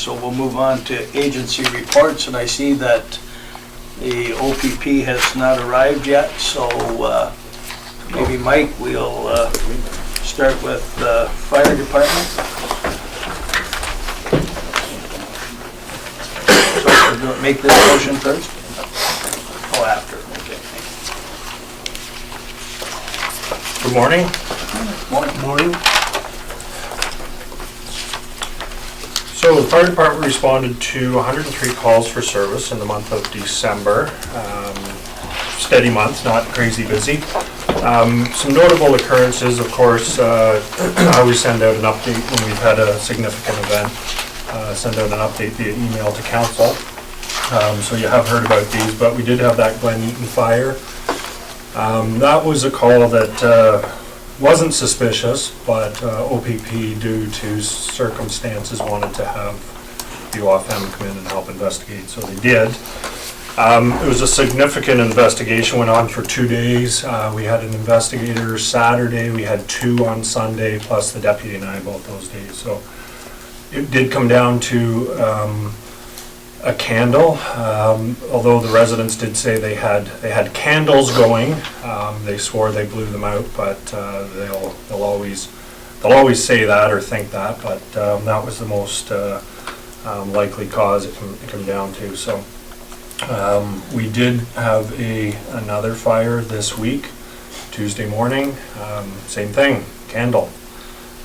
so we'll move on to agency reports, and I see that the OPP has not arrived yet, so maybe Mike, we'll start with the fire department. So make this motion first? Oh, after, okay. Good morning. Morning. So the fire department responded to 103 calls for service in the month of December. Steady month, not crazy busy. Some notable occurrences, of course, I always send out an update when we've had a significant event. Send out an update via email to council. So you have heard about these, but we did have that Glen Eaton fire. That was a call that wasn't suspicious, but OPP, due to circumstances, wanted to have the OFM come in and help investigate, so they did. It was a significant investigation, went on for 2 days. We had an investigator Saturday, we had 2 on Sunday, plus the deputy and I both those days. So it did come down to a candle, although the residents did say they had candles going. They swore they blew them out, but they'll always say that or think that. But that was the most likely cause it came down to. So we did have another fire this week, Tuesday morning. Same thing, candle.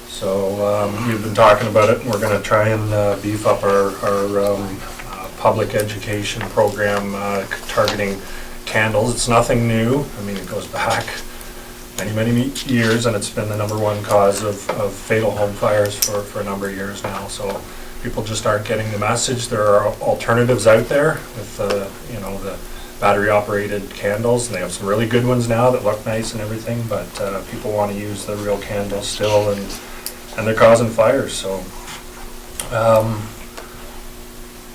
So we've been talking about it, and we're going to try and beef up our public education program targeting candles. It's nothing new. I mean, it goes back many years, and it's been the #1 cause of fatal home fires for a number of years now. So people just aren't getting the message. There are alternatives out there with the battery operated candles, and they have some really good ones now that look nice and everything, but people want to use the real candles still, and they're causing fires. So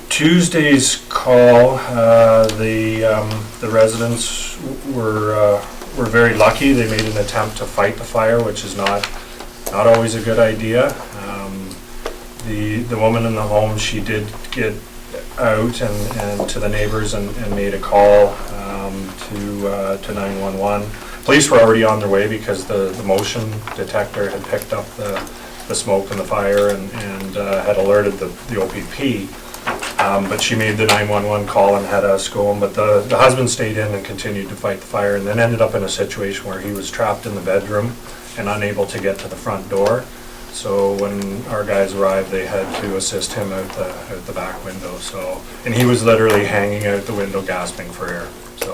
Tuesday's call, the residents were very lucky. They made an attempt to fight the fire, which is not always a good idea. The woman in the home, she did get out and to the neighbors and made a call to 911. Police were already on their way because the motion detector had picked up the smoke and the fire and had alerted the OPP. But she made the 911 call and had us go home. But the husband stayed in and continued to fight the fire, and then ended up in a situation where he was trapped in the bedroom and unable to get to the front door. So when our guys arrived, they had to assist him out the back window. So, and he was literally hanging out the window, gasping for air. So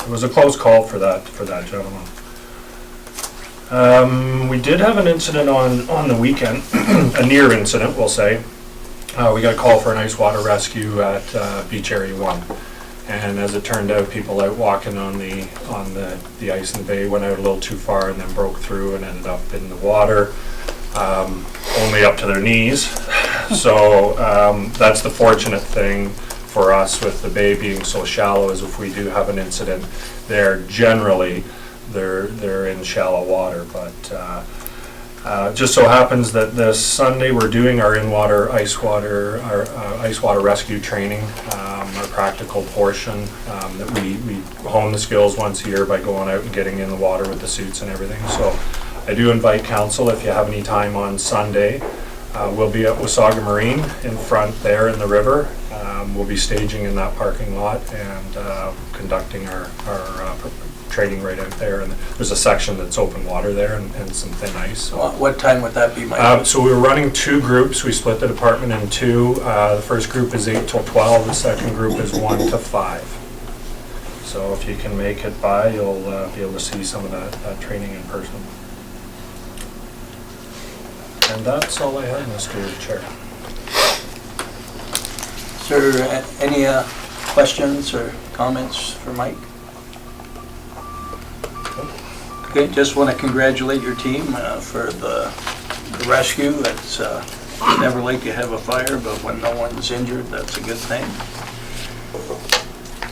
it was a close call for that gentleman. We did have an incident on the weekend, a near incident, we'll say. We got a call for an ice water rescue at Beach Area 1, and as it turned out, people out walking on the ice in the bay went out a little too far and then broke through and ended up in the water, only up to their knees. So that's the fortunate thing for us with the bay being so shallow, is if we do have an incident there, generally they're in shallow water, but. Just so happens that this Sunday we're doing our ice water rescue training, our practical portion that we hone the skills once a year by going out and getting in the water with the suits and everything. So I do invite council, if you have any time on Sunday. We'll be at Wasaga Marine in front there in the river. We'll be staging in that parking lot and conducting our training right out there, and there's a section that's open water there and some thin ice. So. What time would that be, Mike? So we were running 2 groups. We split the department in 2. The first group is 8 till 12. The second group is 1 to 5. So if you can make it by, you'll be able to see some of that training in person. And that's all I have, Mr. Chair. Is there any questions or comments for Mike? Okay, just want to congratulate your team for the rescue. It's never like you have a fire, but when no one's injured, that's a good thing.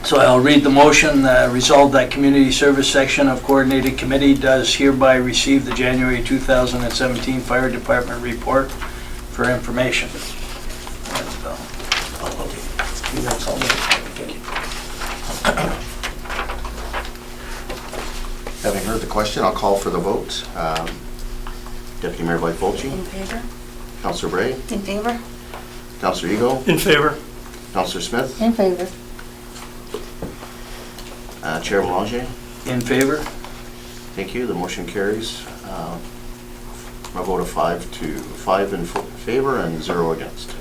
So I'll read the motion. Resolved that Community Service Section of Coordinated Committee does hereby receive the January 2017 Fire Department report for information. so. Oh, okay. That's all. Thank you. Having heard the question, I'll call for the vote. Deputy Mayor Mike Folchi, In favor? Councillor Bray, In favor? Councillor Ego, In favor? Councillor Smith, In favor. Chair Belanger. In favor? Thank you. The motion carries. A vote of 5 in favor and 0 against.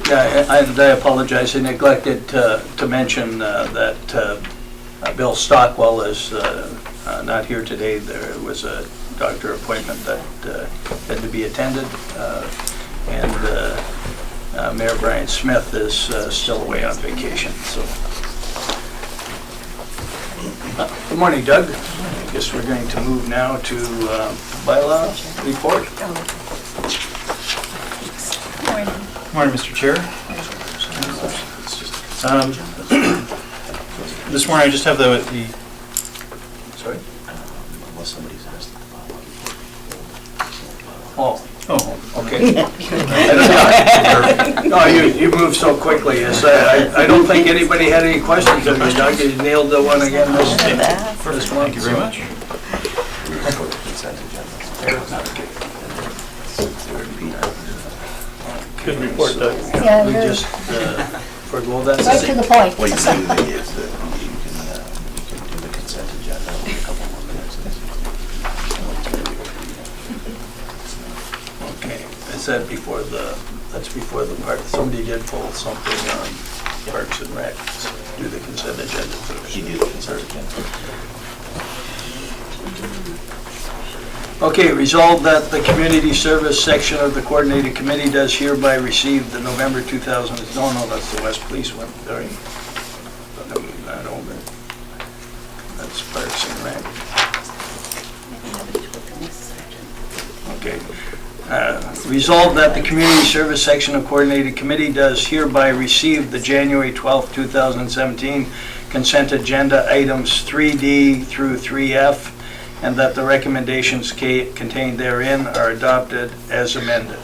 Yeah, and I apologize, I neglected to mention that Bill Stockwell is not here today. There was a doctor appointment that had to be attended, and Mayor Brian Smith is still away on vacation, so. Good morning, Doug. I guess we're going to move now to bylaw report. Morning, Mr. Chair. This morning I just have the Sorry? Unless somebody's asked. Oh, okay. No, you moved so quickly. Yes, I don't think anybody had any questions of you, Doug. You nailed the one again this month. Thank you very much. Good report, Doug. Yeah, We very- just forgo that. Right to the point. What you say is that you can do the consent agenda in a couple more minutes. Okay, is that before that's before the part, somebody did pull something on Parks and Rec, do the consent agenda first. He did the consent agenda. Okay, resolved that the community service section of the coordinated committee does hereby receive the November 2000, no, that's the West Police one, sorry. Not over. That's Parks and Rec. Okay. Resolved that the community service section of coordinated committee does hereby receive the January 12th, 2017 consent agenda items 3D through 3F, and that the recommendations contained therein are adopted as amended.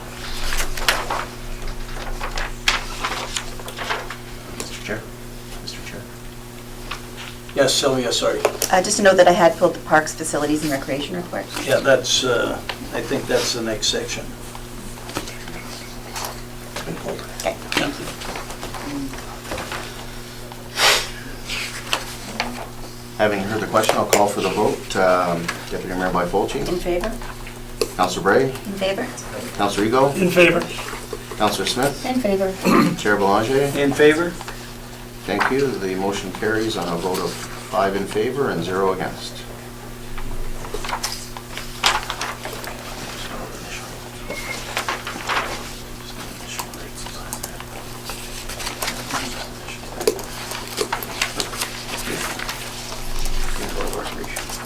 Mr. Chair? Mr. Chair? Yes, Sylvia, sorry. Just to note that I had pulled the Parks, Facilities, and Recreation report. Yeah, that's, I think that's the next section. Been pulled. Okay, thank you. Having heard the question, I'll call for the vote. Deputy Mayor Mike Folchi, In favor? Councillor Bray, In favor? Councillor Ego, In favor? Councillor Smith, In favor. Chair Belanger. In favor? Thank you. The motion carries on a vote of 5 in favor and 0 against.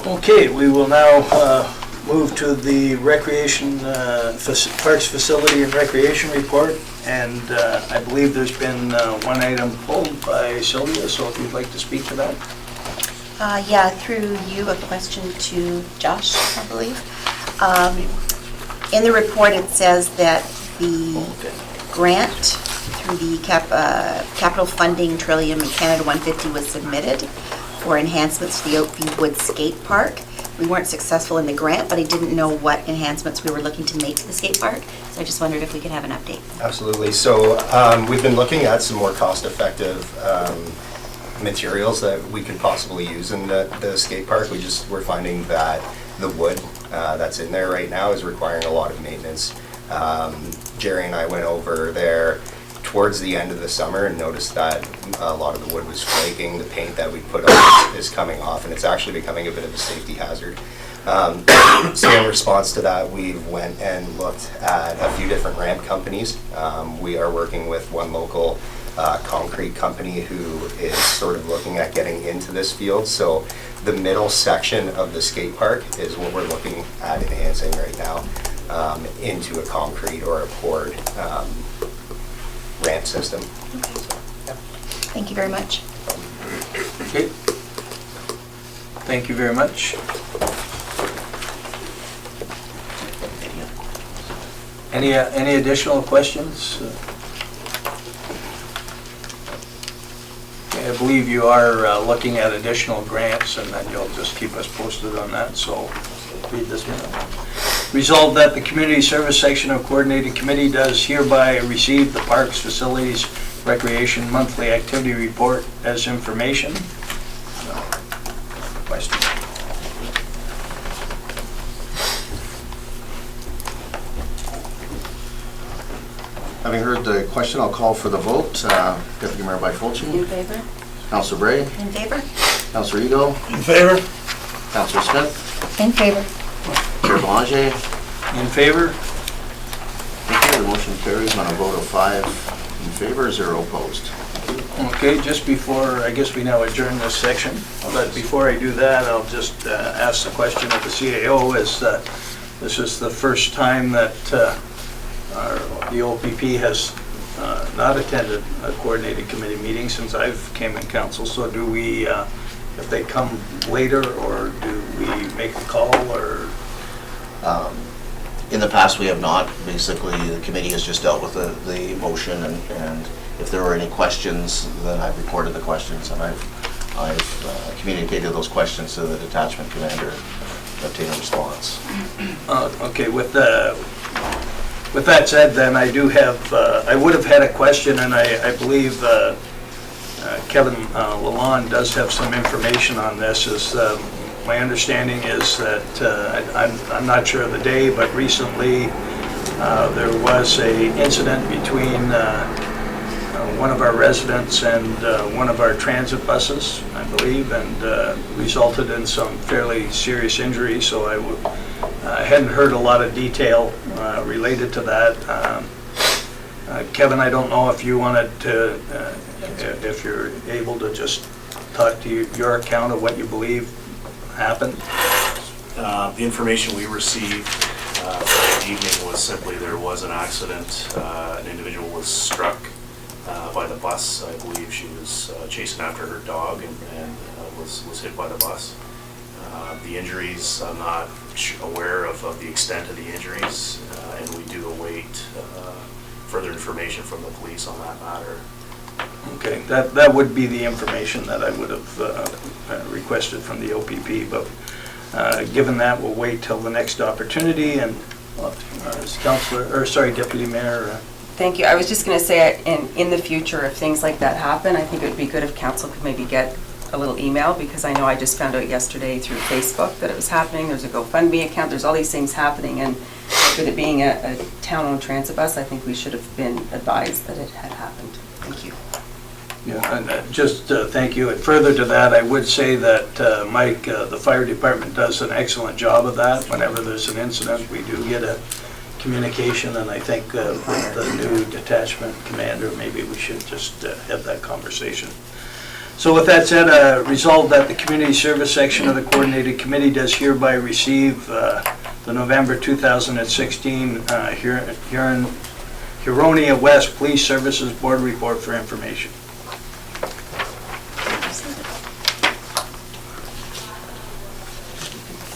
Okay, we will now move to the recreation, Parks Facility and Recreation report, and I believe there's been one item pulled by Sylvia, so if you'd like to speak to that. Yeah, through you, a question to Josh, I believe. In the report, it says that the grant through the capital funding Trillium in Canada 150 was submitted for enhancements to the Oakview Wood Skate Park. We weren't successful in the grant, but I didn't know what enhancements we were looking to make to the skate park, so I just wondered if we could have an update. Absolutely. So we've been looking at some more cost-effective materials that we could possibly use in the skate park. We're finding that the wood that's in there right now is requiring a lot of maintenance. Jerry and I went over there towards the end of the summer and noticed that a lot of the wood was flaking. The paint that we put on is coming off, and it's actually becoming a bit of a safety hazard. So in response to that, we went and looked at a few different ramp companies. We are working with one local concrete company who is sort of looking at getting into this field. So the middle section of the skate park is what we're looking at enhancing right now into a concrete or a poured ramp system. Okay. So, yeah. Thank you very much. Okay. Thank you very much. Any additional questions? I believe you are looking at additional grants, and then you'll just keep us posted on that, so read this one. Resolved that the Community Service Section of Coordinated Committee does hereby receive the Parks, Facilities, Recreation Monthly Activity Report as information. Question? Having heard the question, I'll call for the vote. Deputy Mayor Byfolchi. In favor? Councillor Bray. In favor? Councillor Ego. In favor? Councillor Smith. In favor. Chair Belanger. In favor? Thank you. The motion carries on a vote of 5 in favor, 0 opposed. Okay, just before, I guess we now adjourn this section, but before I do that, I'll just ask the question of the CAO, as this is the first time that the OPP has not attended a coordinated committee meeting since I've came in council, so do we, if they come later, or do we make a call, or? In the past, we have not. Basically, the committee has just dealt with the motion, and if there were any questions, then I've reported the questions, and I've communicated those questions to the detachment commander and obtained a response. Okay, with that said, then I do have, I would have had a question, and I believe Kevin Lalonde does have some information on this. My understanding is that, I'm not sure of the day, but recently there was a incident between one of our residents and one of our transit buses, I believe, and resulted in some fairly serious injuries, so I hadn't heard a lot of detail related to that. Kevin, I don't know if you wanted to, if you're able to just talk to your account of what you believe happened. The information we received Friday evening was simply there was an accident. An individual was struck by the bus. I believe she was chasing after her dog and was hit by the bus. The injuries, I'm not aware of the extent of the injuries, and we do await further information from the police on that matter. Okay, that would be the information that I would have requested from the OPP, but given that, we'll wait till the next opportunity, and Deputy Mayor. Thank you. I was just going to say, in the future, if things like that happen, I think it would be good if council could maybe get a little email, because I know I just found out yesterday through Facebook that it was happening. There's a GoFundMe account, there's all these things happening, and with it being a town-owned transit bus, I think we should have been advised that it had happened. Thank you. Yeah, and just thank you. And further to that, I would say that Mike, the fire department does an excellent job of that. Whenever there's an incident, we do get a communication, and I think with the new detachment commander, maybe we should just have that conversation. So with that said, resolved that the Community Service Section of the Coordinated Committee does hereby receive the November 2016 Huronia West Police Services Board Report for information.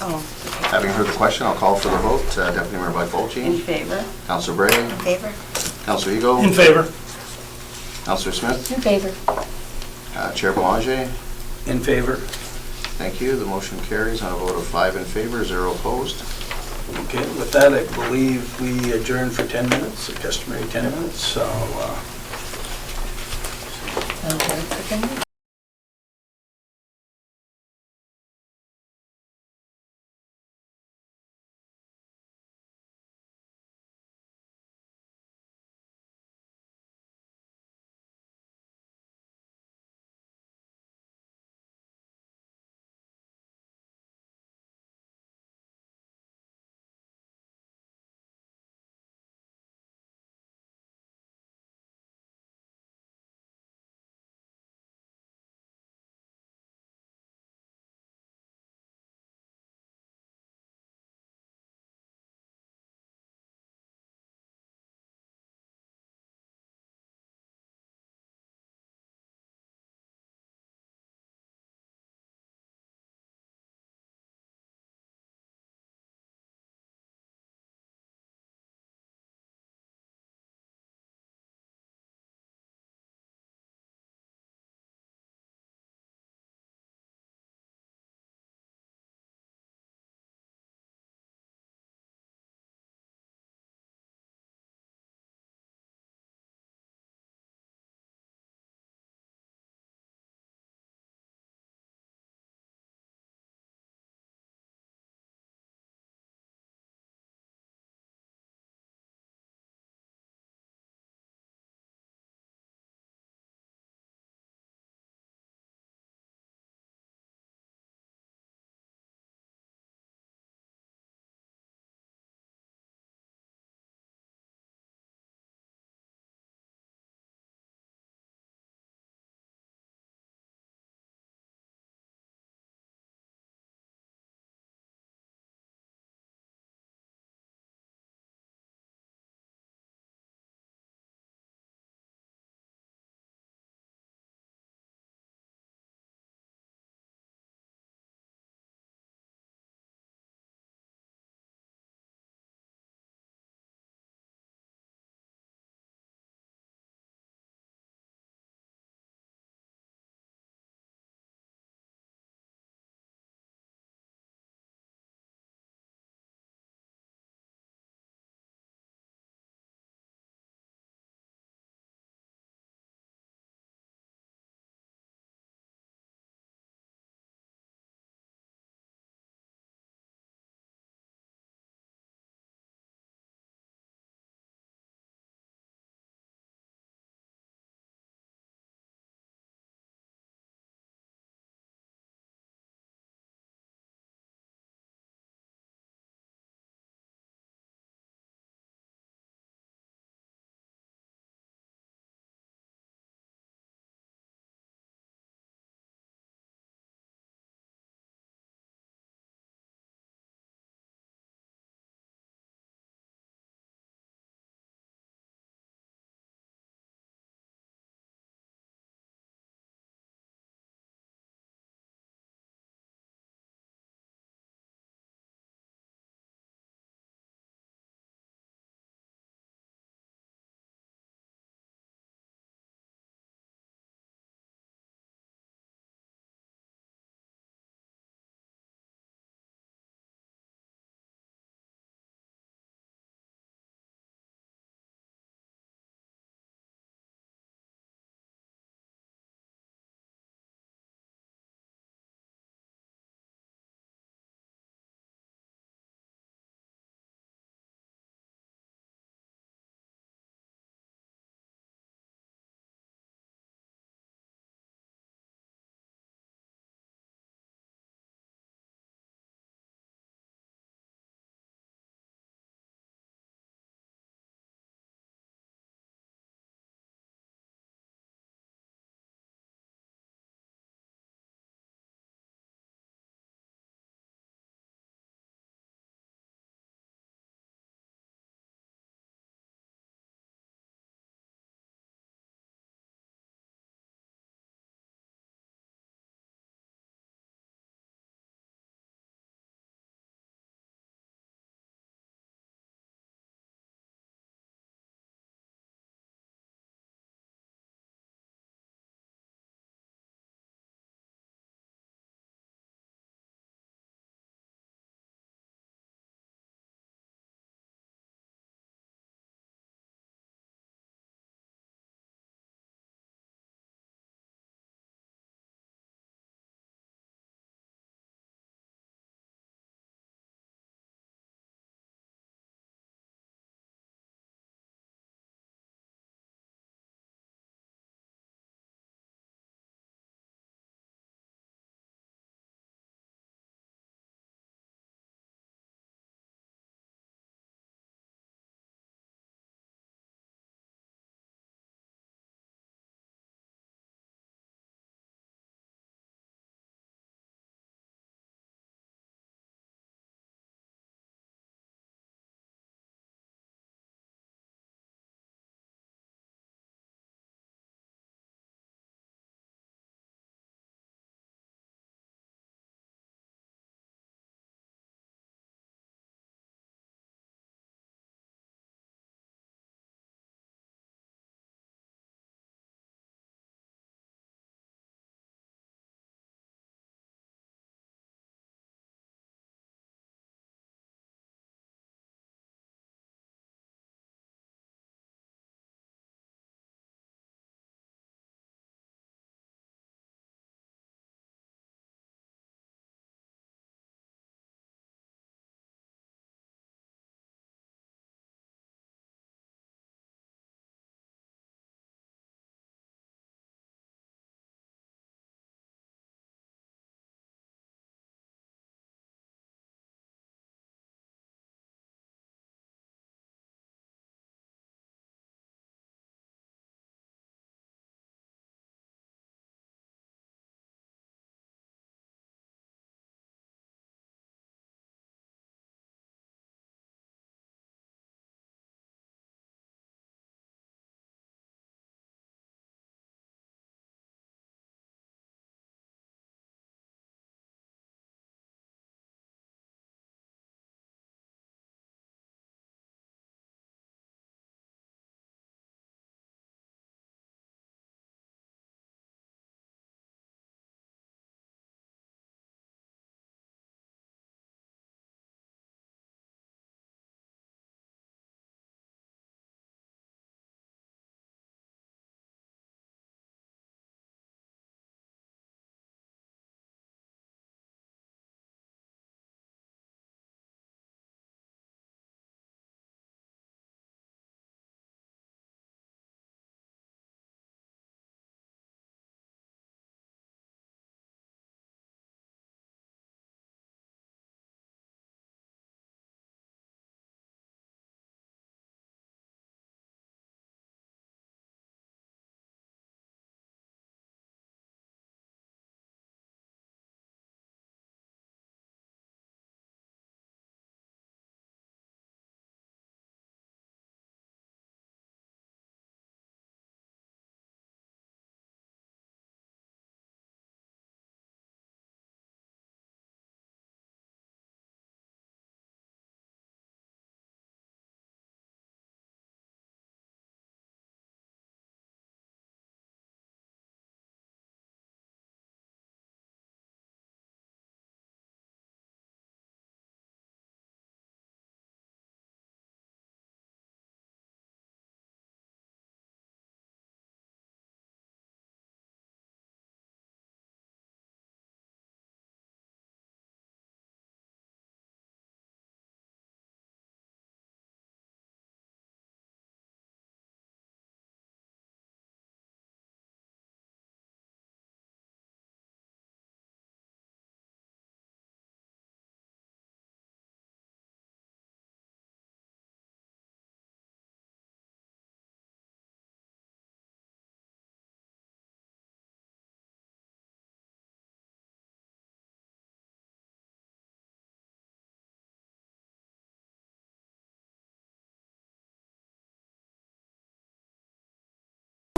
Oh, Having heard the question, I'll call for the vote. Deputy Mayor in Byfolchi. favor? Councillor Bray. In favor? Councillor Ego. In favor? Councillor Smith. In favor. Chair Belanger. In favor? Thank you. The motion carries on a vote of 5 in favor, 0 opposed. Okay, with that, I believe we adjourn for 10 minutes, the customary 10 minutes, so.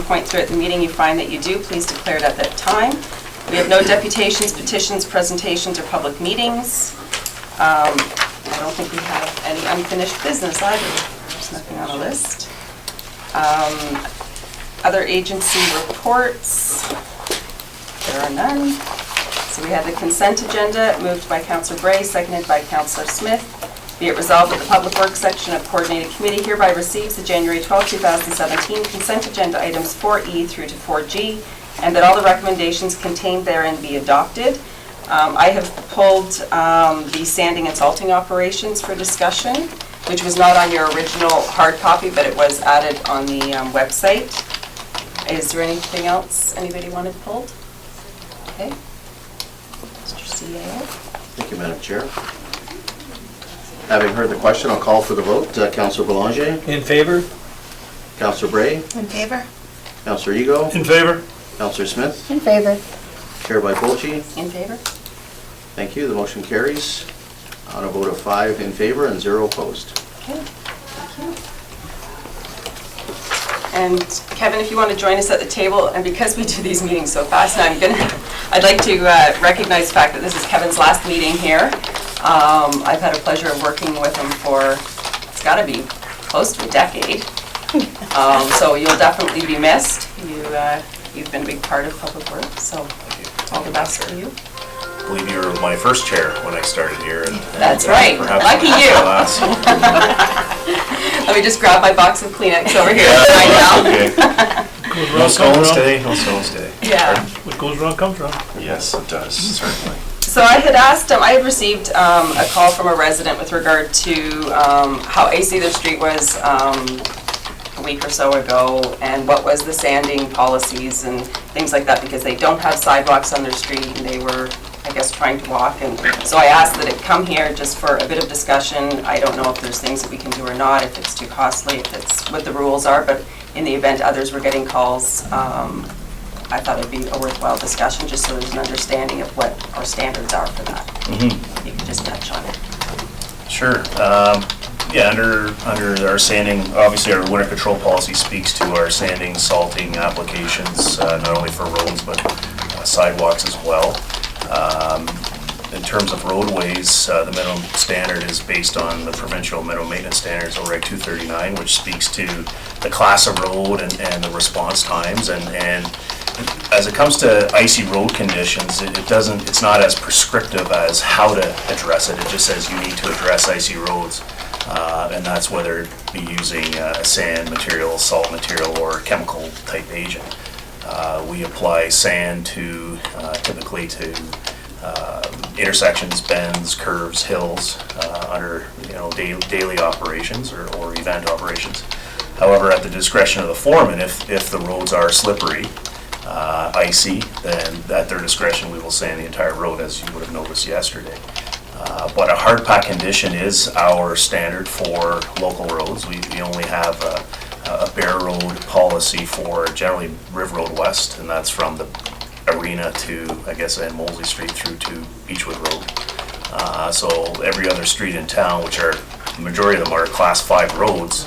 point throughout the meeting you find that you do, please declare it at that time. We have no deputations, petitions, presentations, or public meetings. I don't think we have any unfinished business either. There's nothing on the list. Other agency reports, there are none. So we have the consent agenda, moved by Councillor Bray, seconded by Councillor Smith. Be it resolved that the Public Works section of Coordinated Committee hereby receives the January 12, 2017 consent agenda items 4E through to 4G, and that all the recommendations contained therein be adopted. I have pulled the sanding and salting operations for discussion, which was not on your original hard copy, but it was added on the website. Is there anything else anybody wanted pulled? Okay. Mr. CAO. Thank you, Madam Chair. Having heard the question, I'll call for the vote. Councillor Boulanger, In favor? Councillor Bray, In favor? Councillor Ego, In favor. Councillor Smith, In favor. Chair by Bolche. In favor? Thank you. The motion carries on a vote of 5 in favor and 0 opposed. Okay, thank you. And Kevin, if you want to join us at the table, and because we do these meetings so fast, now I'd like to recognize the fact that this is Kevin's last meeting here. I've had a pleasure of working with him for, it's got to be close to a decade. So you'll definitely be missed. You've been a big part of Public Works, so all the best to you. I believe you were my first chair when I started here. That's right. Perhaps Lucky my you. last. Let me just grab my box of Kleenex over here right now. Okay. No stones today, no stones today. Yeah. What goes around comes around. Yes, it does, certainly. So I had asked, I had received a call from a resident with regard to how icy their street was a week or so ago, and what was the sanding policies and things like that, because they don't have sidewalks on their street, and they were, I guess, trying to walk. And so I asked that it come here just for a bit of discussion. I don't know if there's things that we can do or not, if it's too costly, if it's what the rules are, but in the event others were getting calls, I thought it'd be a worthwhile discussion, just so there's an understanding of what our standards are for that. You can just touch on it. Sure. Yeah, under our sanding, obviously our winter control policy speaks to our sanding, salting applications, not only for roads, but sidewalks as well. In terms of roadways, the minimum standard is based on the provincial minimum maintenance standards, OREG 239, which speaks to the class of road and the response times. And as it comes to icy road conditions, it's not as prescriptive as how to address it. It just says you need to address icy roads. And that's whether it be using a sand material, salt material, or chemical type agent. We apply sand to typically to intersections, bends, curves, hills under daily operations or event operations. However, at the discretion of the foreman, if the roads are slippery, icy, then at their discretion we will sand the entire road, as you would have noticed yesterday. But a hard pack condition is our standard for local roads. We only have a bare road policy for generally River Road West, and that's from the arena to, I guess, and Moseley Street through to Beechwood Road. So every other street in town, which are, the majority of them are class 5 roads,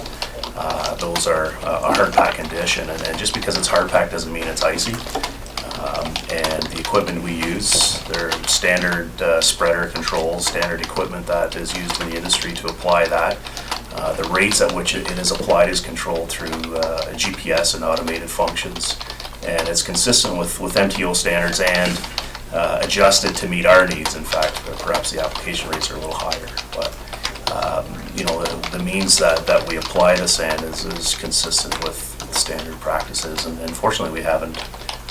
those are a hard pack condition. And just because it's hard pack doesn't mean it's icy. And the equipment we use, they're standard spreader controls, standard equipment that is used in the industry to apply that. The rates at which it is applied is controlled through GPS and automated functions. And it's consistent with MTO standards and adjusted to meet our needs. In fact, perhaps the application rates are a little higher. But the means that we apply the sand is consistent with standard practices. And fortunately, we haven't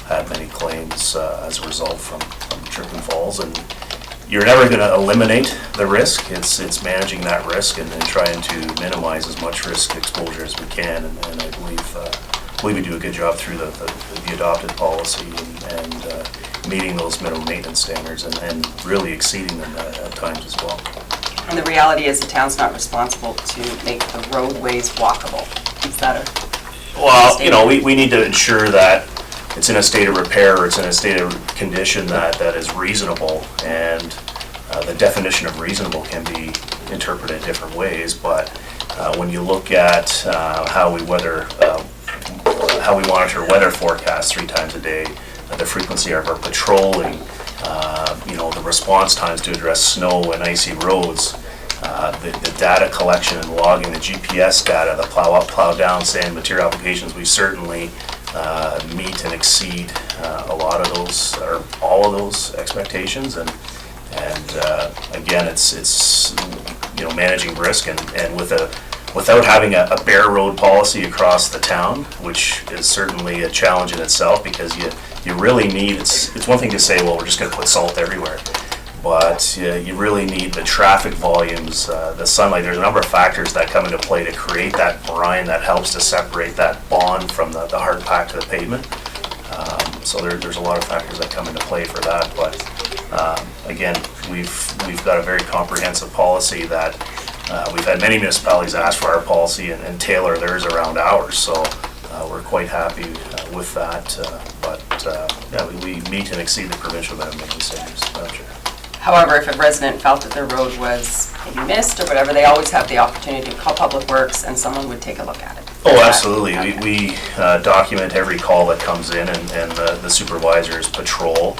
had many claims as a result from trip and falls. And you're never going to eliminate the risk. It's managing that risk and trying to minimize as much risk exposure as we can. And I believe we do a good job through the adopted policy and meeting those minimum maintenance standards and really exceeding them at times as well. And the reality is the town's not responsible to make the roadways walkable. Is that a... Well, we need to ensure that it's in a state of repair, or it's in a state of condition that is reasonable, and the definition of reasonable can be interpreted different ways. But when you look at how how we monitor weather forecasts 3 times a day, the frequency of our patrolling, the response times to address snow and icy roads, the data collection and logging, the GPS data, the plow up, plow down, sand material applications. We certainly meet and exceed a lot of those, or all of those expectations, and again, it's managing risk, and without having a bare road policy across the town, which is certainly a challenge in itself, because you really need, it's one thing to say, well, we're just going to put salt everywhere, but you really need the traffic volumes, the sunlight. There's a number of factors that come into play to create that brine that helps to separate that bond from the hard pack to the pavement. So there's a lot of factors that come into play for that, but again, we've got a very comprehensive policy that we've had many municipalities ask for our policy and tailor theirs around ours, so we're quite happy with that, but we meet and exceed the provincial minimum standards. However, if a resident felt that their road was maybe missed or whatever, they always have the opportunity to call Public Works and someone would take a look at it. Oh, absolutely. We document every call that comes in, and the supervisors patrol.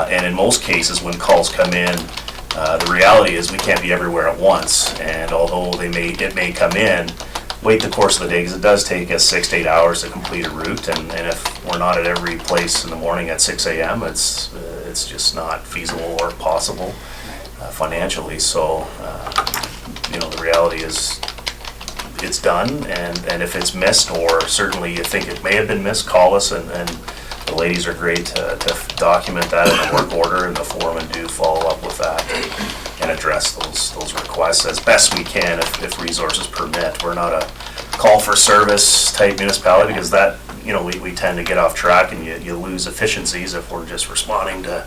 And in most cases, when calls come in, the reality is we can't be everywhere at once. And although it may come in, wait the course of the day, because it does take us 6 to 8 hours to complete a route. And if we're not at every place in the morning at 6 a.m., it's just not feasible or possible financially. So, the reality is, it's done, and if it's missed, or certainly you think it may have been missed, call us, and the ladies are great to document that in a work order, and the foreman do follow up with that and address those requests as best we can if resources permit. We're not a call for service type municipality, because that, we tend to get off track and you lose efficiencies if we're just responding to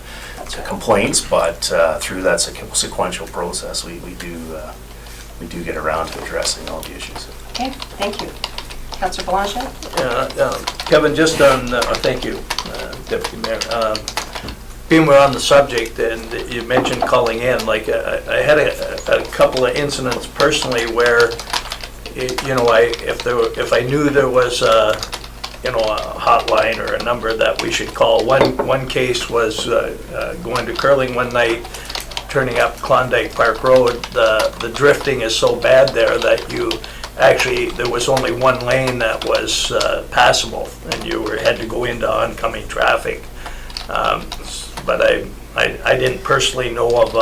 complaints, but through that sequential process, we do get around to addressing all the issues. Okay, thank you. Councillor Belanger? Kevin, just on, thank you, Deputy Mayor. Being we're on the subject, and you mentioned calling in, like I had a couple of incidents personally where, if I knew there was a hotline or a number that we should call. One case was going to curling one night, turning up Klondike Park Road. The drifting is so bad there that there was only one lane that was passable, and you had to go into oncoming traffic. But I didn't personally know of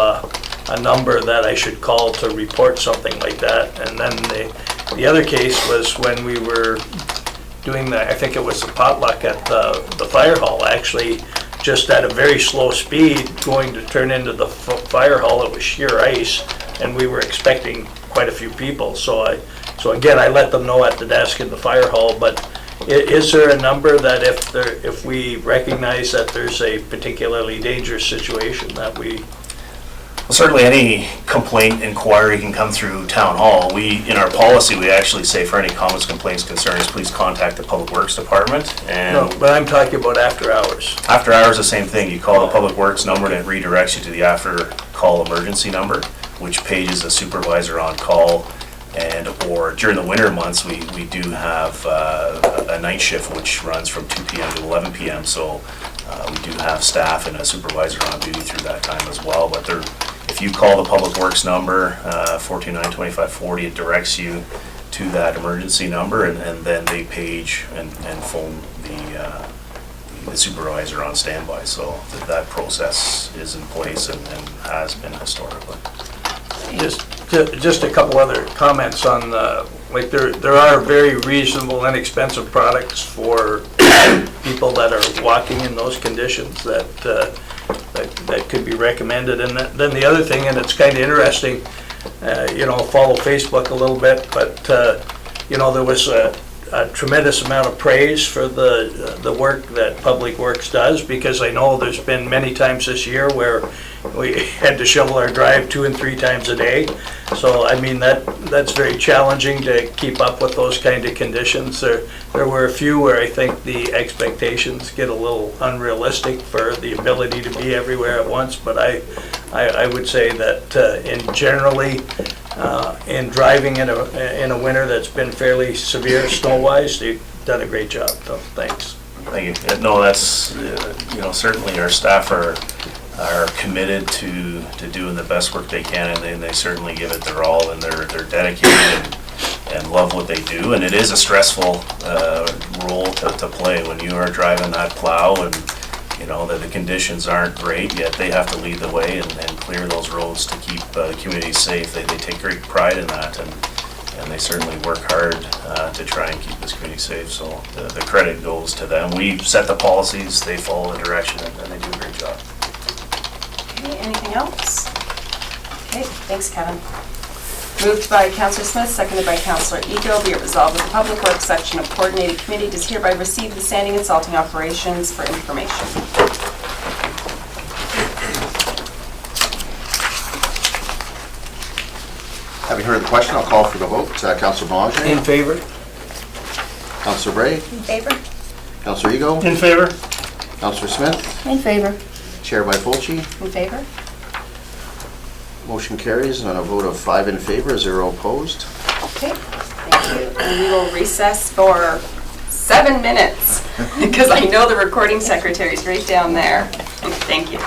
a number that I should call to report something like that. And then the other case was when we were doing I think it was the potluck at the fire hall, actually, just at a very slow speed, going to turn into the fire hall. It was sheer ice, and we were expecting quite a few people. So again, I let them know at the desk in the fire hall. But is there a number that if we recognize that there's a particularly dangerous situation that we? Well, certainly any complaint, inquiry can come through Town Hall. In our policy, we actually say for any comments, complaints, concerns, please contact the Public Works Department. And no, but I'm talking about after hours. After hours, the same thing. You call the Public Works number and it redirects you to the after call emergency number, which pages a supervisor on call. Or during the winter months, we do have a night shift which runs from 2 p.m. to 11 p.m. So we do have staff and a supervisor on duty through that time as well. But if you call the Public Works number, 429-2540, it directs you to that emergency number, and then they page and phone the supervisor on standby. So that process is in place and has been historically. Just a couple other comments on there are very reasonable, inexpensive products for people that are walking in those conditions that could be recommended. And then the other thing, and it's kind of interesting, follow Facebook a little bit, but there was a tremendous amount of praise for the work that Public Works does, because I know there's been many times this year where we had to shovel our drive 2 and 3 times a day. So I mean that's very challenging to keep up with those kind of conditions. There were a few where I think the expectations get a little unrealistic for the ability to be everywhere at once. But I would say that in driving in a winter that's been fairly severe snow-wise, done a great job, so thanks. Thank you. No, that's, certainly our staff are committed to doing the best work they can, and they certainly give it their all, and they're dedicated and love what they do. And it is a stressful role to play when you are driving that plow, and that the conditions aren't great, yet they have to lead the way and clear those roads to keep the community safe. They take great pride in that, and they certainly work hard to try and keep this community safe, so the credit goes to them. We set the policies, they follow the direction, and they do a great job. Okay, anything else? Okay, thanks, Kevin. Moved by Councillor Smith, seconded by Councillor Ego, be it resolved that the Public Works Section of Coordinated Committee does hereby receive the sanding and salting operations for information. Having heard the question, I'll call for the vote. Councillor Belanger? In favor? Councillor Bray? In favor? Councillor Ego? In favor? Councillor Smith? In favor. Chair by Fulci. In favor? Motion carries on a vote of 5 in favor, 0 opposed. Okay, thank you. And we will recess for 7 minutes, because I know the recording secretary is right down there. Thank you.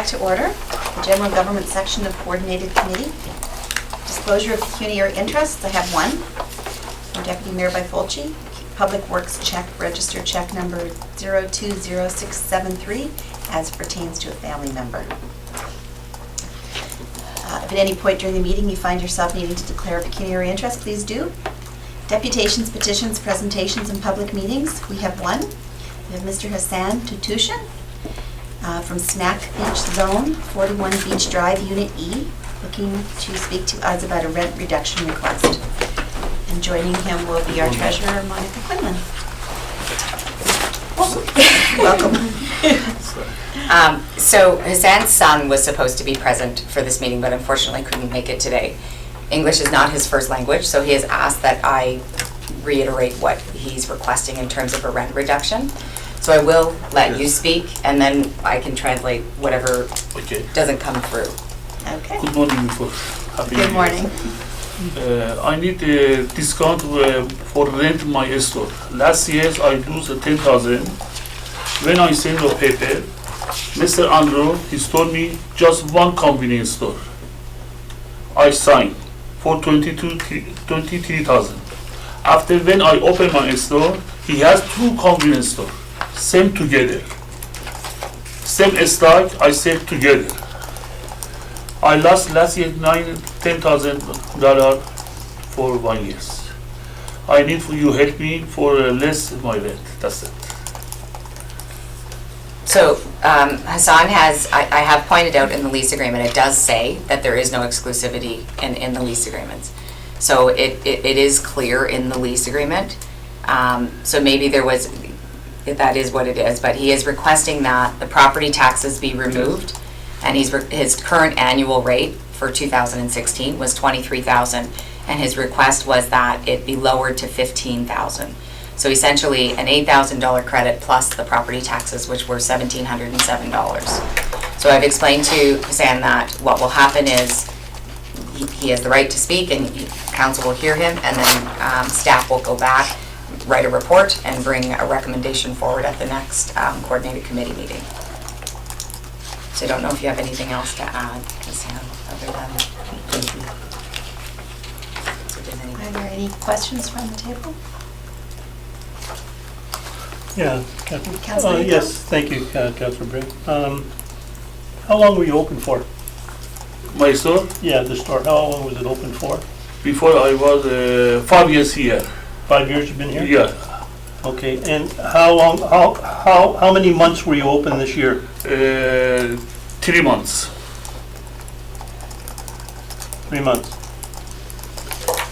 To order, the General Government section of Coordinated Committee. Disclosure of pecuniary interests, I have one. From Deputy Mayor Byfolchi, Public Works check, register check number 020673, as pertains to a family member. If at any point during the meeting you find yourself needing to declare a pecuniary interest, please do. Deputations, petitions, presentations, and public meetings, we have one. We have Mr. Hassan Tutushin from Snack Beach Zone, 41 Beach Drive, Unit E, looking to speak to us about a rent reduction request. And joining him will be our treasurer, Monica Quinlan. Welcome. So Hassan's son was supposed to be present for this meeting, but unfortunately couldn't make it today. English is not his first language, so he has asked that I reiterate what he's requesting in terms of a rent reduction. So I will let you speak, and then I can translate whatever doesn't come through. Okay. Good morning. Happy Good morning. I need a discount for rent my store. Last year I lose 10,000. When I send the paper, Mr. Andrew, he told me just one convenience store. I signed for 23,000. After when I open my store, he has two convenience stores, same together. Same stock, I sell together. I lost last year $10,000 for 1 year. I need for you help me for less my rent. That's it. So Hassan has, I have pointed out in the lease agreement, it does say that there is no exclusivity in the lease agreements. So it is clear in the lease agreement. So maybe there was, that is what it is, but he is requesting that the property taxes be removed, and his current annual rate for 2016 was $23,000, and his request was that it be lowered to $15,000. So essentially an $8,000 credit plus the property taxes, which were $1,707. So I've explained to Hassan that what will happen is he has the right to speak, and council will hear him, and then staff will go back, write a report, and bring a recommendation forward at the next coordinated committee meeting. So I don't know if you have anything else to add, Hassan, other than. Are there any questions from the table? Yeah. Councillor Hinkle? Yes, thank you, Councillor Bray. How long were you open for? My store, Yeah, the store, how long was it open for? before I was 5 years here. 5 years you've been here? Yeah, Okay, and how many months were you open this year? 3 months. 3 months?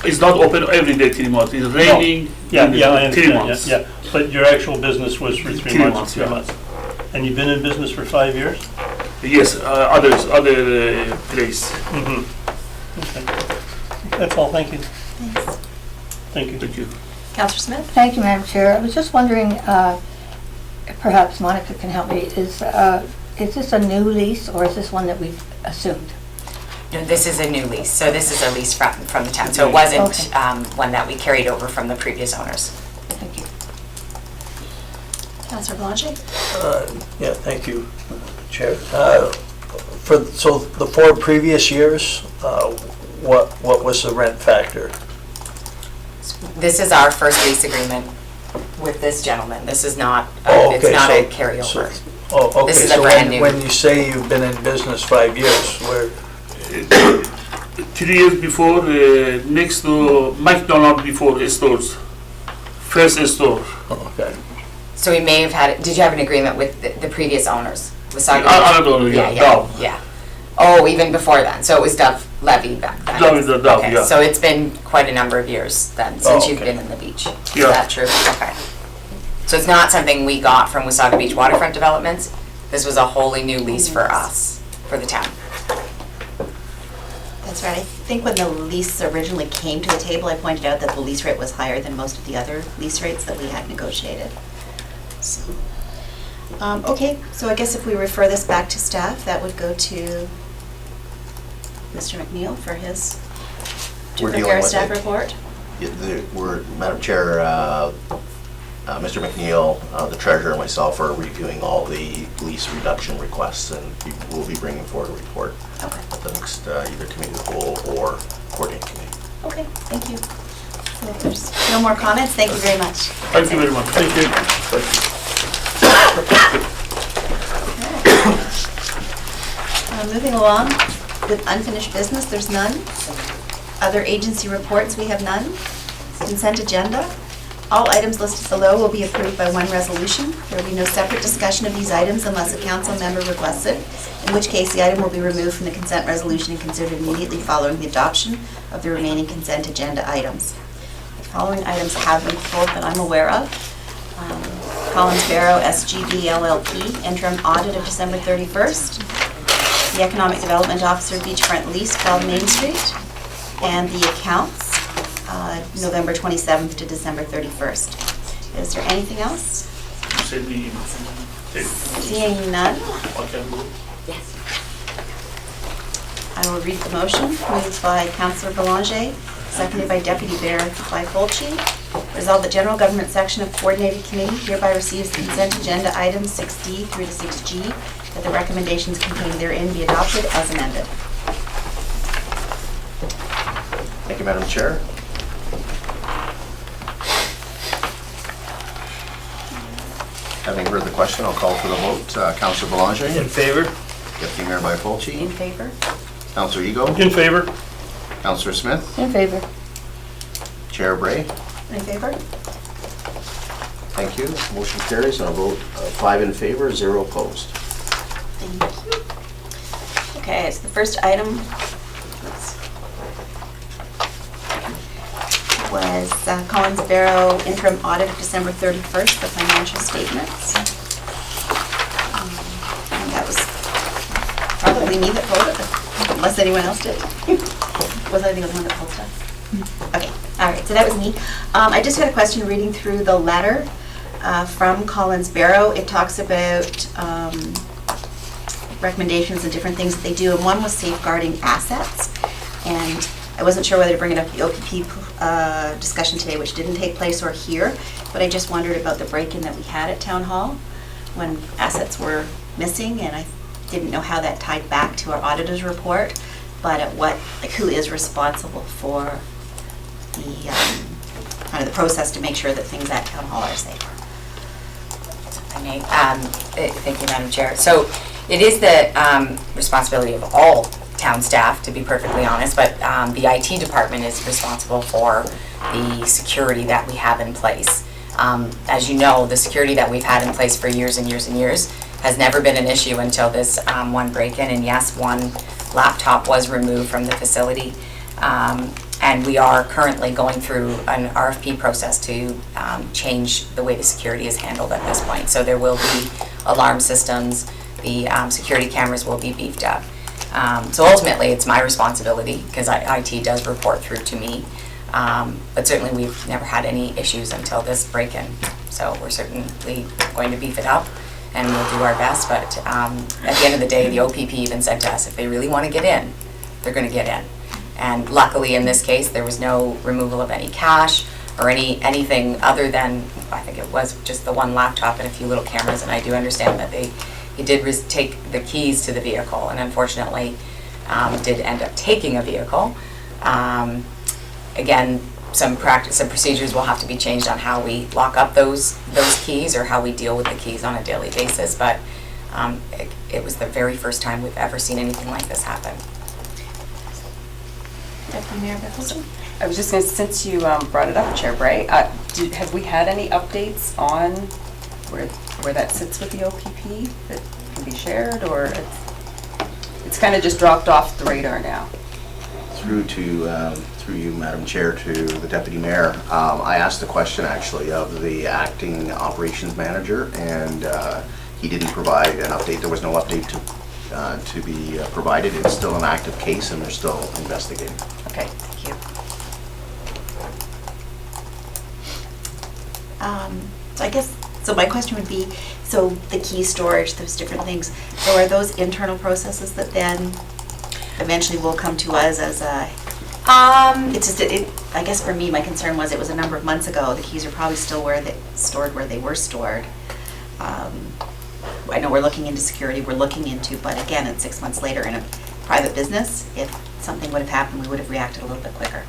It's not open every day 3 months. It's raining. Yeah, and I 3 understand, months. yeah. But your actual business was for 3 3 months? months, 3 yeah. months. And you've been in business for 5 years? Yes, other place. Mm-hmm. Okay. That's all, thank you. Thanks. Thank you. Thank you. Councillor Smith? Thank you, Madam Chair. I was just wondering, perhaps Monica can help me, is this a new lease or is this one that we've assumed? No, this is a new lease, so this is a lease from the town. So it wasn't one that we carried over from the previous owners. Thank you. Councillor Belanger? Yeah, thank you, Chair. So the 4 previous years, what was the rent factor? This is our first lease agreement with this gentleman. This is not, Oh, it's okay, not so- a carryover. Oh, okay. This is a So brand new. when you say you've been in business 5 years, where, 3 years before, next to McDonald's before stores. First store. okay. So we may have had, did you have an agreement with the previous owners? Wasaga? I don't know, yeah, Dove. Yeah. Oh, even before then, so it was Dove Levy back then? Dove is the Dove, Okay, yeah. so it's been quite a number of years then, since you've okay. been in the beach. Is Yeah. that true? Okay. So it's not something we got from Wasaga Beach Waterfront Developments? This was a wholly new lease for us, for the town? That's right. I think when the lease originally came to the table, I pointed out that the lease rate was higher than most of the other lease rates that we had negotiated. So, okay, so I guess if we refer this back to staff, that would go to Mr. McNeil for his, to We're dealing prepare a with staff it. report. Madam Chair, Mr. McNeil, the treasurer, and myself are reviewing all the lease reduction requests, and we'll be bringing forward a report Okay. at the next either committee of the whole or coordinating committee. Okay, thank you. So if there's no more comments, thank you very much. Thank you very much. Thank you. Moving along with unfinished business, there's none. Other agency reports, we have none. Consent agenda. All items listed below will be approved by one resolution. There will be no separate discussion of these items unless a council member requests it, in which case the item will be removed from the consent resolution and considered immediately following the adoption of the remaining consent agenda items. The following items have been pulled that I'm aware of. Collins Barrow, SGB LLP, interim audit of December 31st. The Economic Development Officer, Beachfront Lease, 12 Main Street. And the accounts, November 27th to December 31st. Is there anything else? Send me email. Seeing none, Okay. Yes. I will read the motion. Moved by Councillor Belanger, seconded by Deputy Mayor by Fulci. Resolved, the General Government Section of Coordinated Committee hereby receives the consent agenda items 6D through to 6G, that the recommendations contained therein be adopted as amended. Thank you, Madam Chair. Having heard the question, I'll call for the vote. Councillor Belanger. In favor? Deputy Mayor by In Fulci. favor? Councillor Ego. In favor? Councillor Smith. In favor. Chair Bray. In favor? Thank you. Motion carries on a vote of 5 in favor, 0 opposed. Thank you. Okay, so the first item was Collins Barrow interim audit of December 31st, the financial statements. And that was probably me that pulled it, unless anyone else did. Was I the only one that pulled stuff? Okay, all right, so that was me. I just had a question reading through the letter from Collins Barrow. It talks about recommendations and different things that they do, and one was safeguarding assets. And I wasn't sure whether to bring it up the OPP discussion today, which didn't take place, or here, but I just wondered about the break-in that we had at Town Hall when assets were missing, and I didn't know how that tied back to our auditor's report, but at what, like, who is responsible for the kind of the process to make sure that things at Town Hall are safe. Thank you, Madam Chair. So it is the responsibility of all town staff, to be perfectly honest, but the IT department is responsible for the security that we have in place. As you know, the security that we've had in place for years and years and years has never been an issue until this one break-in, and yes, one laptop was removed from the facility. And we are currently going through an RFP process to change the way the security is handled at this point. So there will be alarm systems, the security cameras will be beefed up. So ultimately, it's my responsibility, because IT does report through to me. But certainly, we've never had any issues until this break-in. So we're certainly going to beef it up, and we'll do our best. But at the end of the day, the OPP even said to us, if they really want to get in, they're going to get in. And luckily, in this case, there was no removal of any cash or anything other than, I think it was just the one laptop and a few little cameras. And I do understand that he did take the keys to the vehicle, and unfortunately did end up taking a vehicle. Again, some procedures will have to be changed on how we lock up those keys or how we deal with the keys on a daily basis. But it was the very first time we've ever seen anything like this happen. Deputy Mayor Mickelson? I was just going to, since you brought it up, Chair Bray, have we had any updates on where that sits with the OPP that can be shared, or it's kind of just dropped off the radar now? Through you, Madam Chair, to the Deputy Mayor, I asked the question actually of the acting operations manager, and he didn't provide an update. There was no update to be provided. It's still an active case, and they're still investigating. Okay, thank you. So I guess, so my question would be, so the key storage, those different things, so are those internal processes that then eventually will come to us as a It's just, I guess for me, my concern was it was a number of months ago. The keys are probably still stored where they were stored. I know we're looking into security, but again, it's 6 months later in a private business. If something would have happened, we would have reacted a little bit quicker.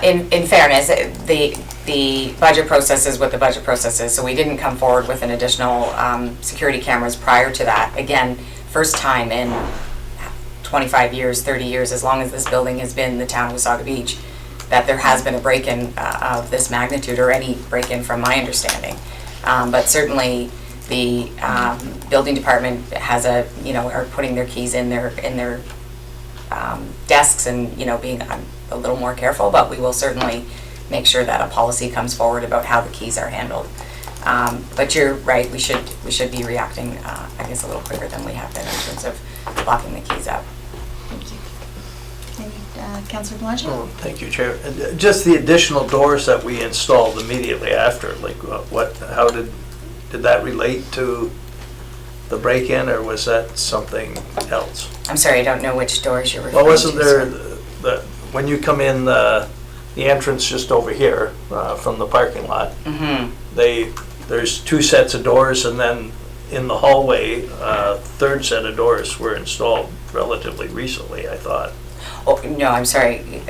In fairness, the budget process is what the budget process is, so we didn't come forward with an additional security cameras prior to that. Again, first time in 25 years, 30 years, as long as this building has been the town of Wasaga Beach, that there has been a break-in of this magnitude, or any break-in from my understanding. But certainly the building department has are putting their keys in their desks and, being a little more careful, but we will certainly make sure that a policy comes forward about how the keys are handled. But you're right, we should be reacting, I guess, a little quicker than we have been in terms of locking the keys up. Thank you. Councillor Belanger? Oh, thank you, Chair. Just the additional doors that we installed immediately after, like how did that relate to the break-in, or was that something else? I'm sorry, I don't know which doors you're referring to. Well, wasn't there, when you come in the entrance just over here from the parking lot, there's 2 sets of doors, and then in the hallway, third set of doors were installed relatively recently, I thought. Oh, no, I'm sorry,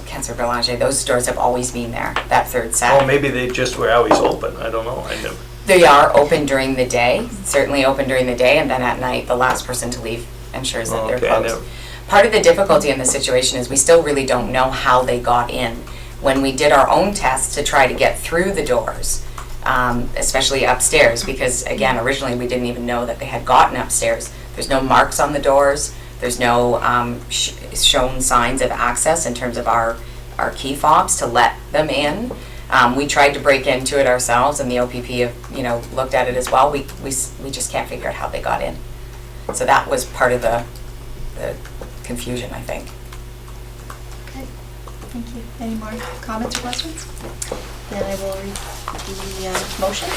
Councillor Belanger, those doors have always been there, that third set. Oh, maybe they just were always open, I don't know, I never. They are open during the day, certainly open during the day, and then at night, the last person to leave ensures that they're closed. Part of the difficulty in the situation is we still really don't know how they got in. When we did our own tests to try to get through the doors, especially upstairs, because again, originally we didn't even know that they had gotten upstairs. There's no marks on the doors. There's no shown signs of access in terms of our key fobs to let them in. We tried to break into it ourselves, and the OPP have looked at it as well. We just can't figure out how they got in. So that was part of the confusion, I think. Okay, thank you. Any more comments or questions? Then I will read the motion.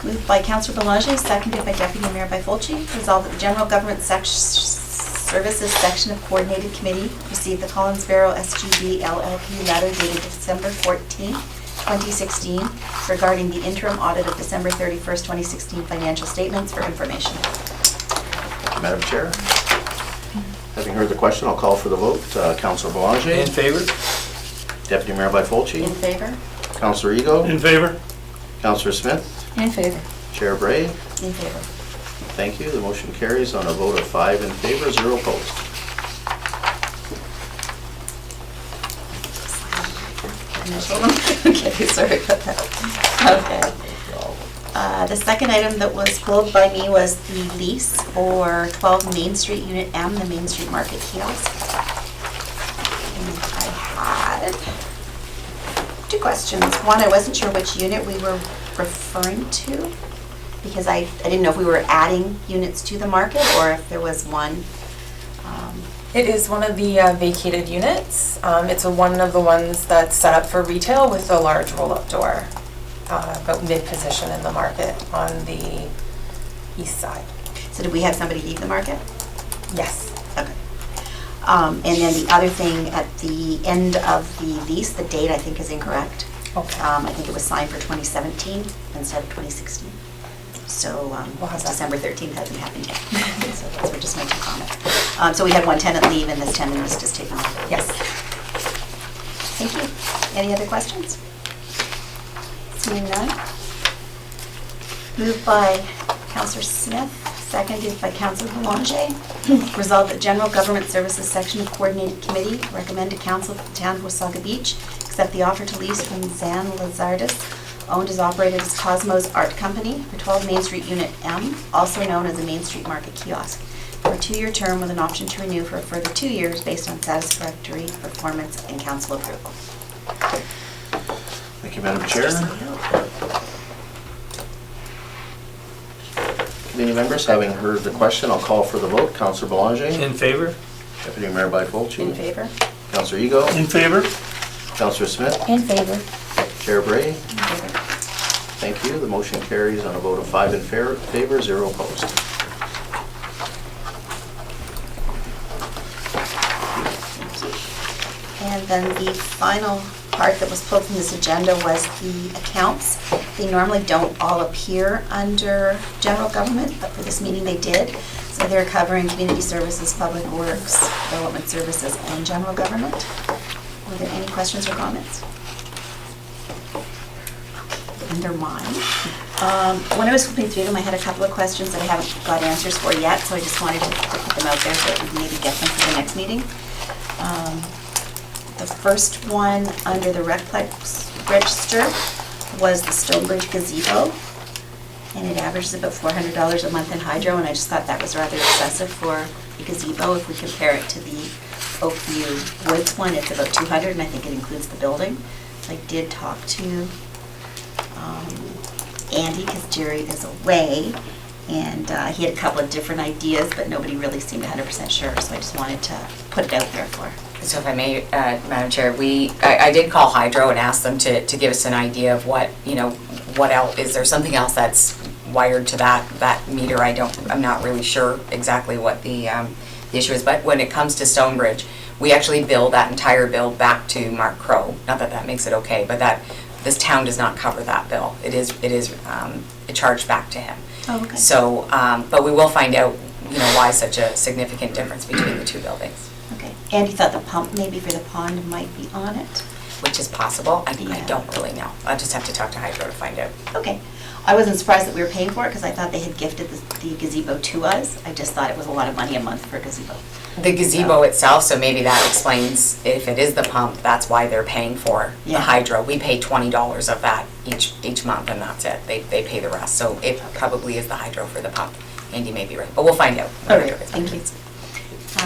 Moved by Councillor Belanger, seconded by Deputy Mayor Byfolchi. Resolved that the General Government Services Section of Coordinated Committee received the Collinsboro SGB LLP letter dated December 14, 2016, regarding the interim audit of December 31st, 2016 financial statements for information. Madam Chair, having heard the question, I'll call for the vote. Councillor Belanger. In favor? Deputy Mayor Byfolchi. In favor? Councillor Ego. In favor? Councillor Smith. In favor. Chair Bray. In favor. Thank you. The motion carries on a vote of 5 in favor, 0 opposed. Okay, sorry about that. Okay. The second item that was pulled by me was the lease for 12 Main Street Unit M, the Main Street Market Kiosk. And I had 2 questions. One, I wasn't sure which unit we were referring to, because I didn't know if we were adding units to the market or if there was one. It is one of the vacated units. It's one of the ones that's set up for retail with a large roll-up door, about mid-position in the market on the east side. So did we have somebody leave the market? Yes. Okay. And then the other thing, at the end of the lease, the date I think is incorrect. Okay. I think it was signed for 2017 instead of 2016. So December 13th hasn't happened yet. So those were just my 2 comments. So we had one tenant leave and this tenant is just taken over. Yes. Thank you. Any other questions? Seeing none. Moved by Councillor Smith, seconded by Councillor Belanger. Resolved that General Government Services Section of Coordinated Committee recommend to Council of the Town of Wasaga Beach accept the offer to lease from Zan Lazardis, owned and operated as Cosmos Art Company, for 12 Main Street Unit M, also known as the Main Street Market Kiosk, for a 2-year term with an option to renew for a further 2 years based on satisfactory performance and council approval. Thank you, Madam Chair. Committee members, having heard the question, I'll call for the vote. Councillor Belanger. In favor? Deputy Mayor Byfolchi. In favor? Councillor Ego. In favor? Councillor Smith. In favor. Chair Bray. In favor. Thank you. The motion carries on a vote of 5 in favor, 0 opposed. And then the final part that was pulled from this agenda was the accounts. They normally don't all appear under general government, but for this meeting they did. So they're covering community services, public works, development services, and general government. Were there any questions or comments? Under mine. When I was flipping through them, I had a couple of questions that I haven't got answers for yet, so I just wanted to put them out there so that we can maybe get them for the next meeting. The first one under the Recplex register was the Stonebridge gazebo, and it averages about $400 a month in hydro, and I just thought that was rather excessive for a gazebo. If we compare it to the Oakview Woods one, it's about $200, and I think it includes the building. So I did talk to Andy, because Jerry is away, and he had a couple of different ideas, but nobody really seemed 100% sure, so I just wanted to put it out there for. So if I may, Madam Chair, I did call Hydro and ask them to give us an idea of what, what else, is there something else that's wired to that meter? I'm not really sure exactly what the issue is, but when it comes to Stonebridge, we actually bill that entire bill back to Mark Crow. Not that that makes it okay, but that this town does not cover that bill. It is charged back to him. Oh, okay. So, but we will find out, why such a significant difference between the two buildings. Okay. Andy thought the pump maybe for the pond might be on it. Which is possible. I Yeah. don't really know. I'll just have to talk to Hydro to find out. Okay. I wasn't surprised that we were paying for it because I thought they had gifted the gazebo to us. I just thought it was a lot of money a month for a gazebo. The gazebo itself, so maybe that explains, if it is the pump, that's why they're paying for the Yeah. hydro. We pay $20 of that each month, and that's it. They pay the rest. So it probably is the hydro for the pump. Andy may be right, but we'll find out. All right, thank you.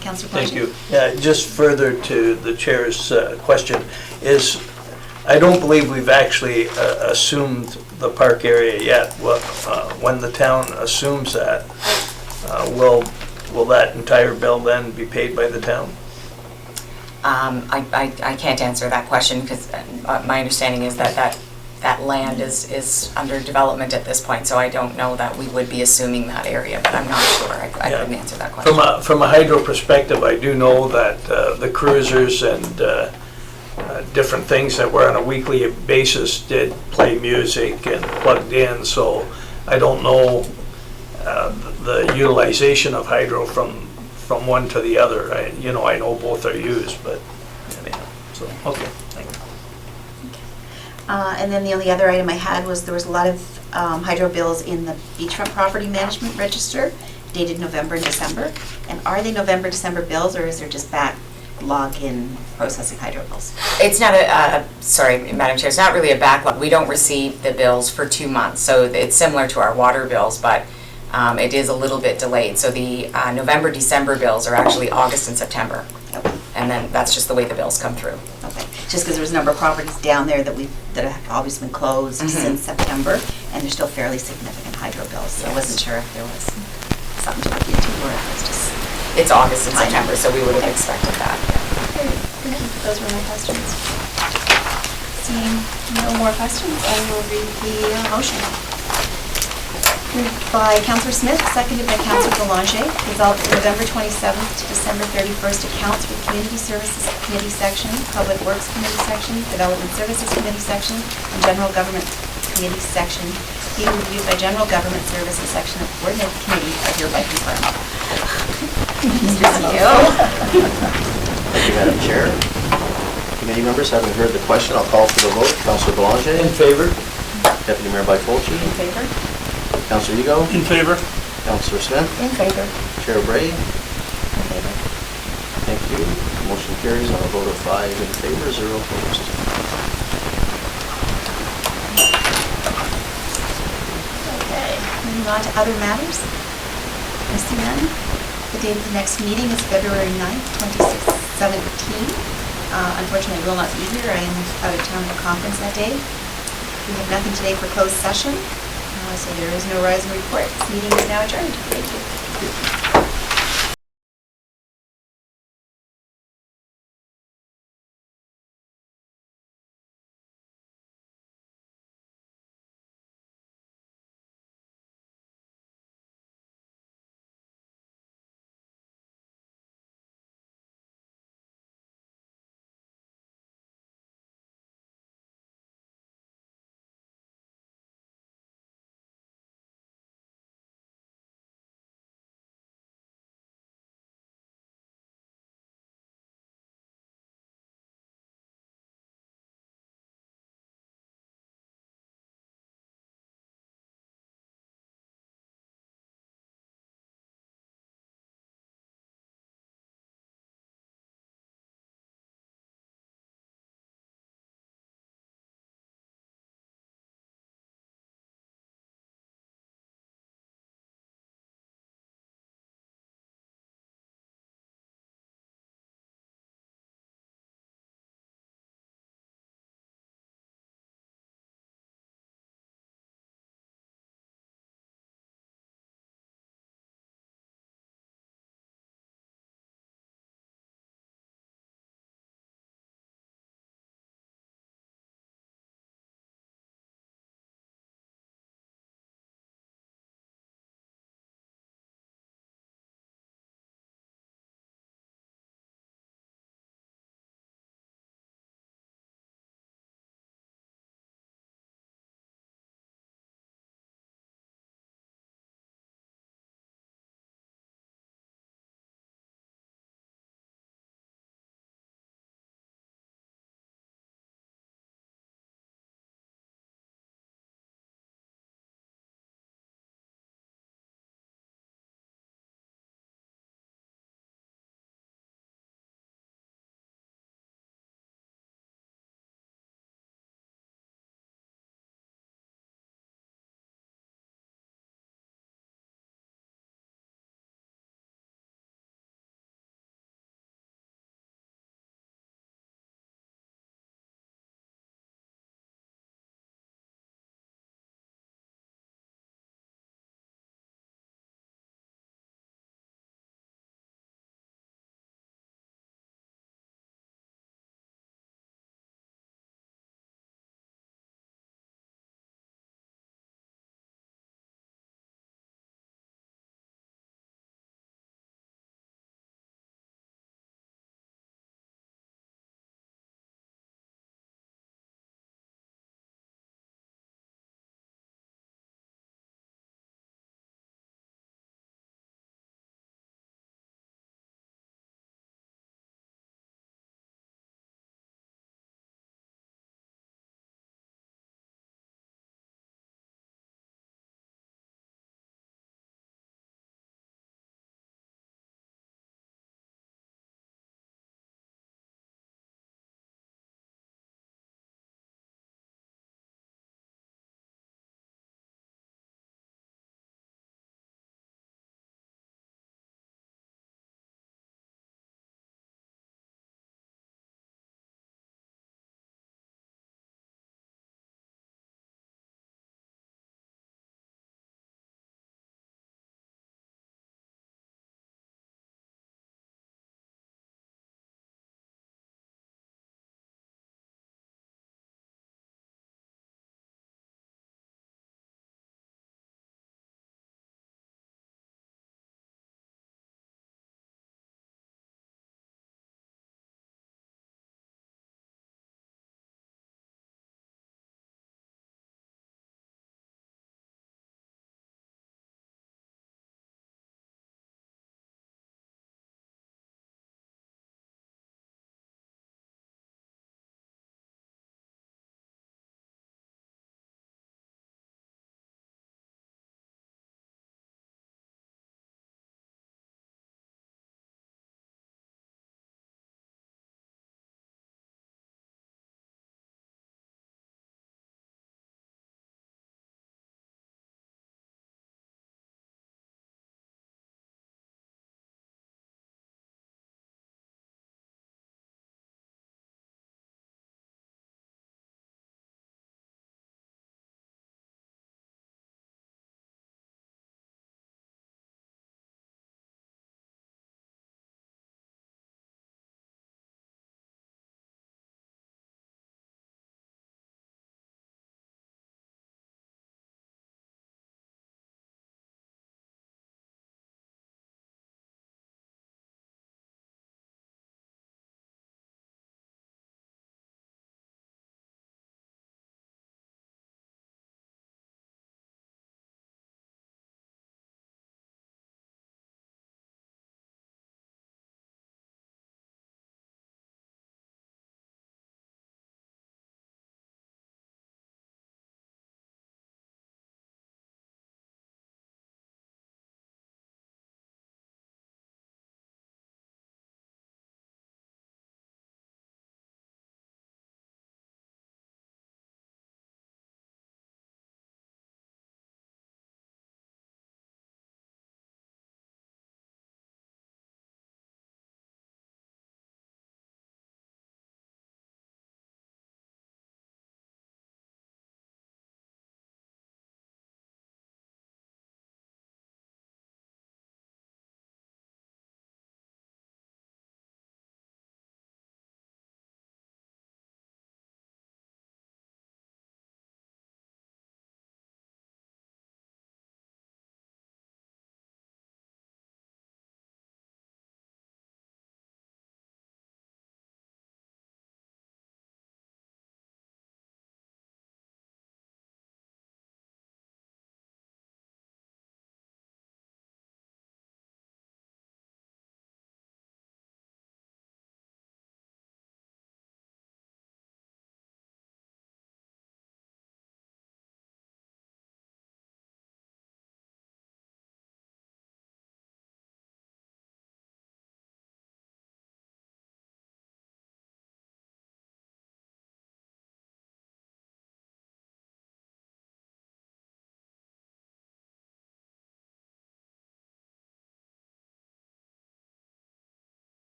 Councillor Blanchard? Thank you. Yeah, just further to the chair's question, I don't believe we've actually assumed the park area yet. When the town assumes that, will that entire bill then be paid by the town? I can't answer that question because my understanding is that land is under development at this point, so I don't know that we would be assuming that area, but I'm not sure. I couldn't answer that question. From a hydro perspective, I do know that the cruisers and different things that were on a weekly basis did play music and plugged in, so I don't know the utilization of hydro from one to the other. I know both are used, but anyhow, so, okay, thank you. And then the only other item I had was there was a lot of hydro bills in the beachfront property management register dated November and December. And are they November, December bills, or is there just backlog in processing hydro bills? It's not sorry, Madam Chair, it's not really a backlog. We don't receive the bills for 2 months, so it's similar to our water bills, but it is a little bit delayed. So the November, December bills are actually August and September. Okay. And then that's just the way the bills come through. Okay, just because there was a number of properties down there that have always been closed since September, and they're still fairly significant hydro bills, so I wasn't sure if there was something to look into, or if it was just... It's August and September, so we would have expected that. Those were my questions. Seeing no more questions, I will read the motion. Moved by Councillor Smith, seconded by Councillor Boulanger. Resolved that November 27th to December 31st accounts for the Community Services Committee section, Public Works Committee section, Development Services Committee section, and General Government Committee section being reviewed by General Government Services section of Coordinated Committee are hereby confirmed. Thank you, Madam Chair. Committee members, having heard the question, I'll call for the vote. Councillor Boulanger? In favor? Deputy Mayor Byfolchi? In favor? Councillor Ego? In favor? Councillor Smith? In favor. Chair Bray? In favor. Thank you. Motion carries on a vote of 5 in favor, 0 opposed. Okay, moving on to other matters. I see none. The date of the next meeting is February 9th, 2017. Unfortunately, I will not be here. I am out of town at a conference that day. We have nothing today for closed session, so there is no rise and report. This meeting is now adjourned. Thank you.